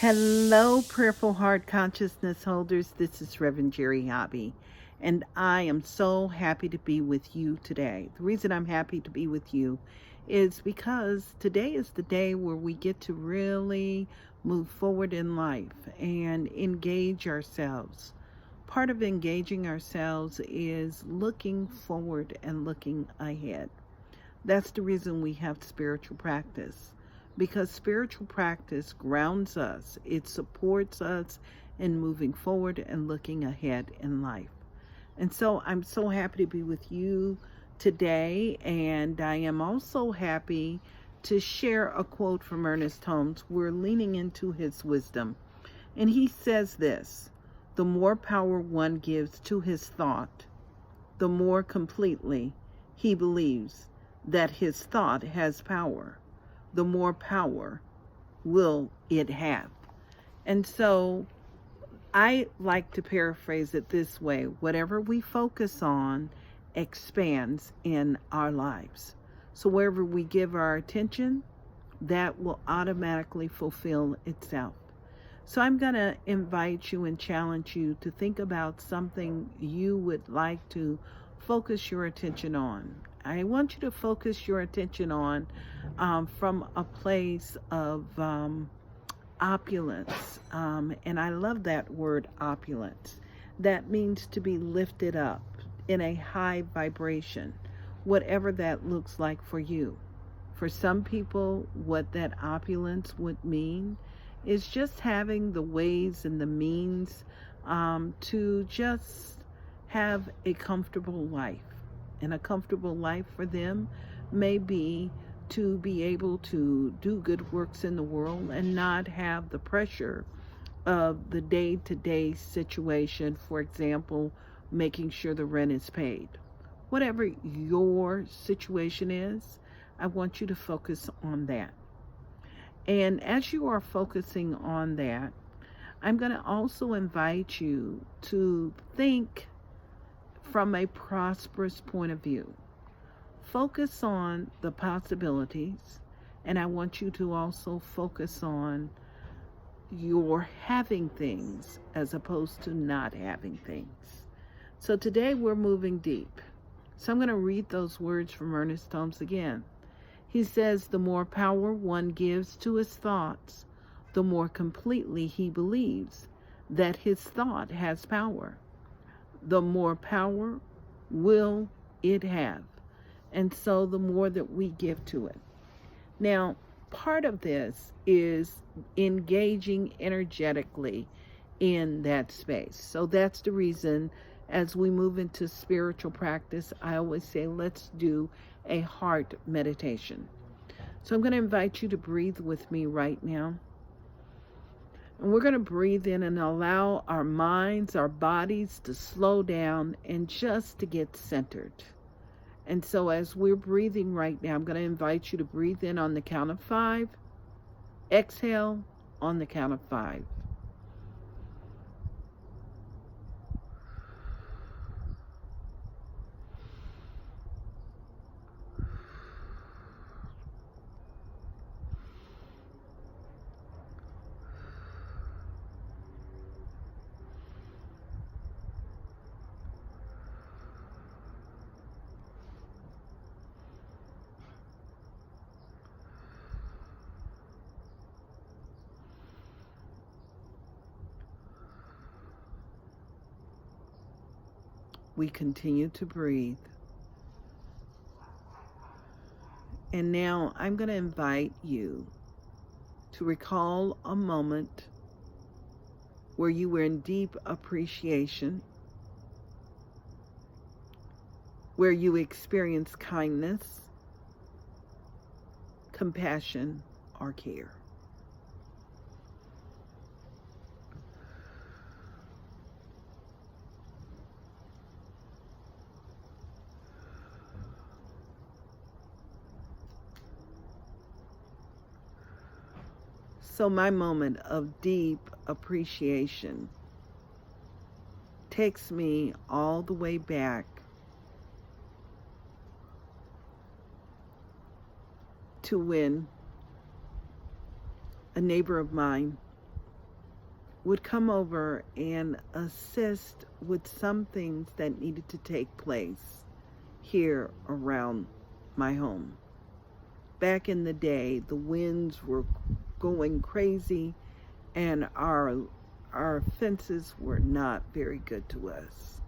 Hello, Prayerful Heart Consciousness holders. This is Reverend Jerry Hobby, and I am so happy to be with you today. The reason I'm happy to be with you is because today is the day where we get to really move forward in life and engage ourselves. Part of engaging ourselves is looking forward and looking ahead. That's the reason we have spiritual practice, because spiritual practice grounds us, it supports us in moving forward and looking ahead in life. And so I'm so happy to be with you today, and I am also happy to share a quote from Ernest Holmes. We're leaning into his wisdom, and he says this: the more power one gives to his thought, the more completely he believes that his thought has power, the more power will it have. And so I like to paraphrase it this way: whatever we focus on expands in our lives. So wherever we give our attention, that will automatically fulfill itself. So I'm going to invite you and challenge you to think about something you would like to focus your attention on. I want you to focus your attention on from a place of opulence. And I love that word, opulence. That means to be lifted up in a high vibration, whatever that looks like for you. For some people, what that opulence would mean is just having the ways and the means to just have a comfortable life. And a comfortable life for them may be to be able to do good works in the world and not have the pressure of the day-to-day situation. For example, making sure the rent is paid. Whatever your situation is, I want you to focus on that. And as you are focusing on that, I'm going to also invite you to think from a prosperous point of view. Focus on the possibilities, and I want you to also focus on your having things as opposed to not having things. So today we're moving deep. So I'm going to read those words from Ernest Holmes again. He says, the more power one gives to his thoughts, the more completely he believes that his thought has power. The more power will it have. And so the more that we give to it. Now, part of this is engaging energetically in that space. So that's the reason as we move into spiritual practice, I always say, let's do a heart meditation. So I'm going to invite you to breathe with me right now. And we're going to breathe in and allow our minds, our bodies to slow down and just to get centered. And so as we're breathing right now, I'm going to invite you to breathe in on the count of 5. Exhale on the count of 5. We continue to breathe. And now I'm going to invite you to recall a moment where you were in deep appreciation, where you experienced kindness, compassion, or care. So my moment of deep appreciation takes me all the way back to when a neighbor of mine would come over and assist with some things that needed to take place here around my home. Back in the day, the winds were going crazy and our fences were not very good to us.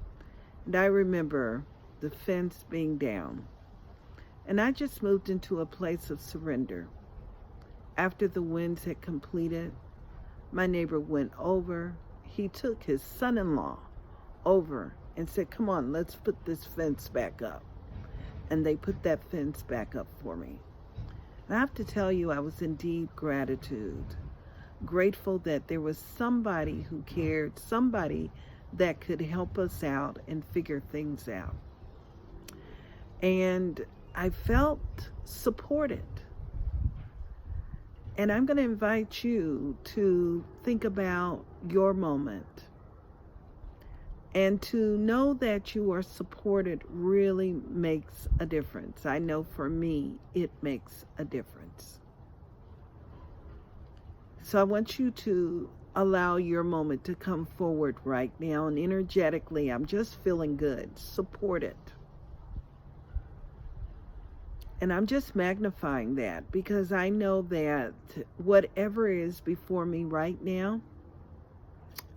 And I remember the fence being down. And I just moved into a place of surrender. After the winds had completed, my neighbor went over. He took his son-in-law over and said, "Come on, let's put this fence back up." And they put that fence back up for me. And I have to tell you, I was in deep gratitude. Grateful that there was somebody who cared, somebody that could help us out and figure things out. And I felt supported. And I'm going to invite you to think about your moment and to know that you are supported really makes a difference. I know for me, it makes a difference. So I want you to allow your moment to come forward right now, and energetically, I'm just feeling good, supported. And I'm just magnifying that because I know that whatever is before me right now,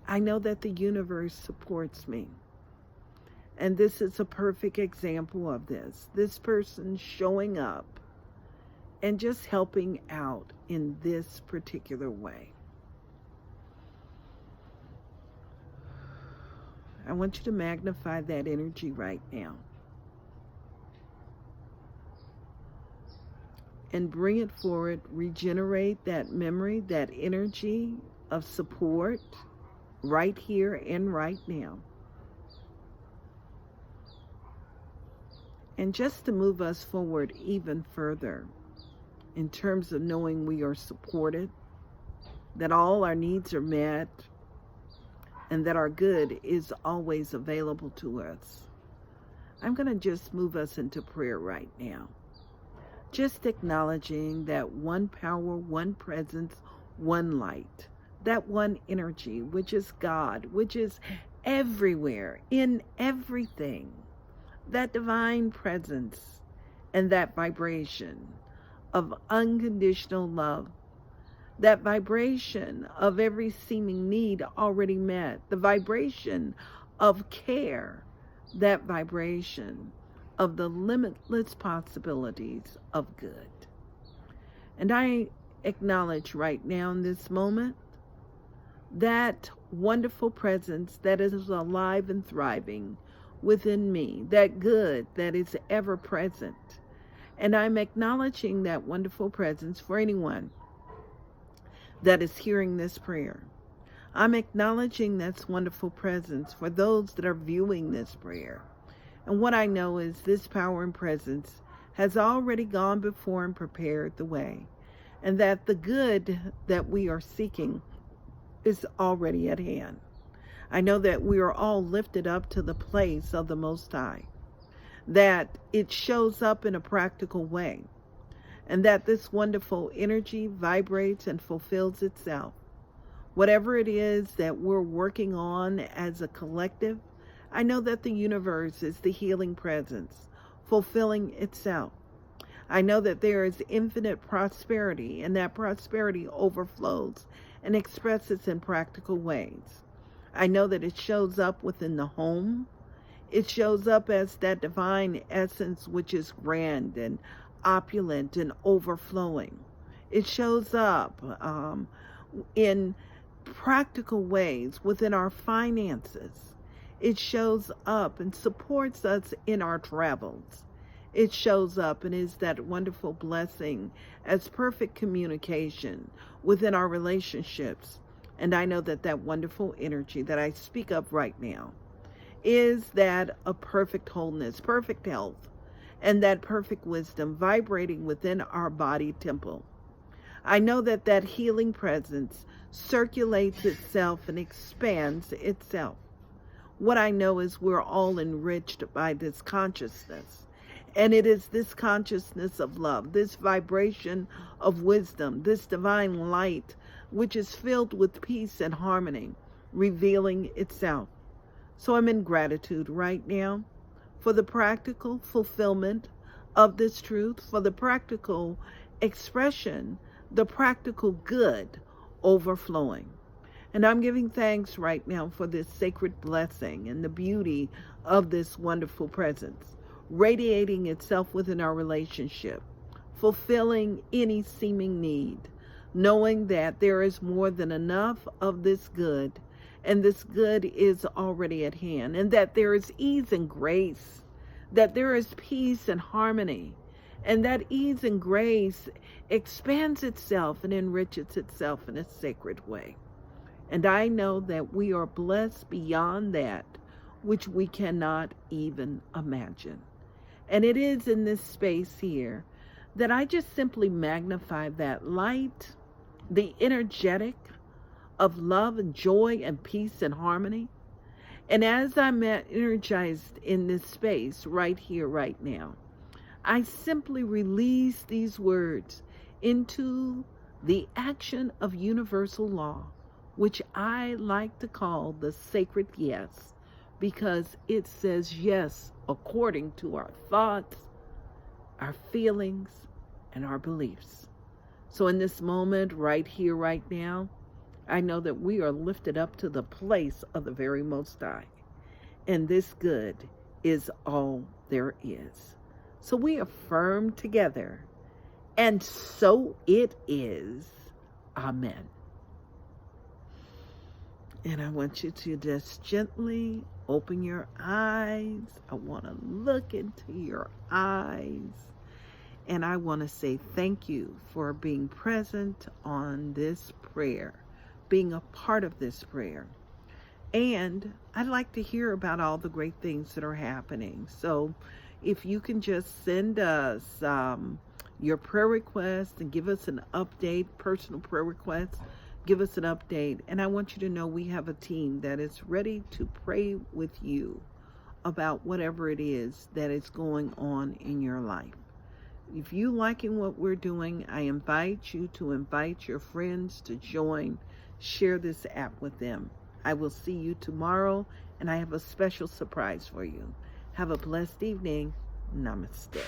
I know that the universe supports me. And this is a perfect example of this. This person showing up and just helping out in this particular way. I want you to magnify that energy right now. And bring it forward, regenerate that memory, that energy of support right here and right now. And just to move us forward even further in terms of knowing we are supported, that all our needs are met, and that our good is always available to us. I'm going to just move us into prayer right now. Just acknowledging that one power, one presence, one light, that one energy, which is God, which is everywhere, in everything, that divine presence and that vibration of unconditional love, that vibration of every seeming need already met, the vibration of care, that vibration of the limitless possibilities of good. And I acknowledge right now in this moment that wonderful presence that is alive and thriving within me, that good that is ever present. And I'm acknowledging that wonderful presence for anyone that is hearing this prayer. I'm acknowledging that wonderful presence for those that are viewing this prayer. And what I know is this power and presence has already gone before and prepared the way. And that the good that we are seeking is already at hand. I know that we are all lifted up to the place of the Most High. That it shows up in a practical way. And that this wonderful energy vibrates and fulfills itself. Whatever it is that we're working on as a collective, I know that the universe is the healing presence, fulfilling itself. I know that there is infinite prosperity, and that prosperity overflows and expresses in practical ways. I know that it shows up within the home. It shows up as that divine essence which is grand and opulent and overflowing. It shows up in practical ways within our finances. It shows up and supports us in our travels. It shows up and is that wonderful blessing as perfect communication within our relationships. And I know that that wonderful energy that I speak of right now is that of perfect wholeness, perfect health, and that perfect wisdom vibrating within our body temple. I know that that healing presence circulates itself and expands itself. What I know is we're all enriched by this consciousness. And it is this consciousness of love, this vibration of wisdom, this divine light which is filled with peace and harmony, revealing itself. So I'm in gratitude right now for the practical fulfillment of this truth, for the practical expression, the practical good overflowing. And I'm giving thanks right now for this sacred blessing and the beauty of this wonderful presence, radiating itself within our relationship, fulfilling any seeming need, knowing that there is more than enough of this good, and this good is already at hand, and that there is ease and grace, that there is peace and harmony, and that ease and grace expands itself and enriches itself in a sacred way. And I know that we are blessed beyond that which we cannot even imagine. And it is in this space here that I just simply magnify that light, the energetic of love and joy and peace and harmony. And as I'm energized in this space right here, right now, I simply release these words into the action of universal law, which I like to call the sacred yes, because it says yes according to our thoughts, our feelings, and our beliefs. So in this moment, right here, right now, I know that we are lifted up to the place of the very Most High, and this good is all there is. So we affirm together, and so it is. Amen. And I want you to just gently open your eyes. I want to look into your eyes. And I want to say thank you for being present on this prayer, being a part of this prayer. And I'd like to hear about all the great things that are happening. So if you can just send us your prayer request and give us an update, personal prayer requests, give us an update. And I want you to know we have a team that is ready to pray with you about whatever it is that is going on in your life. If you liking what we're doing, I invite you to invite your friends to join, share this app with them. I will see you tomorrow, and I have a special surprise for you. Have a blessed evening. Namaste.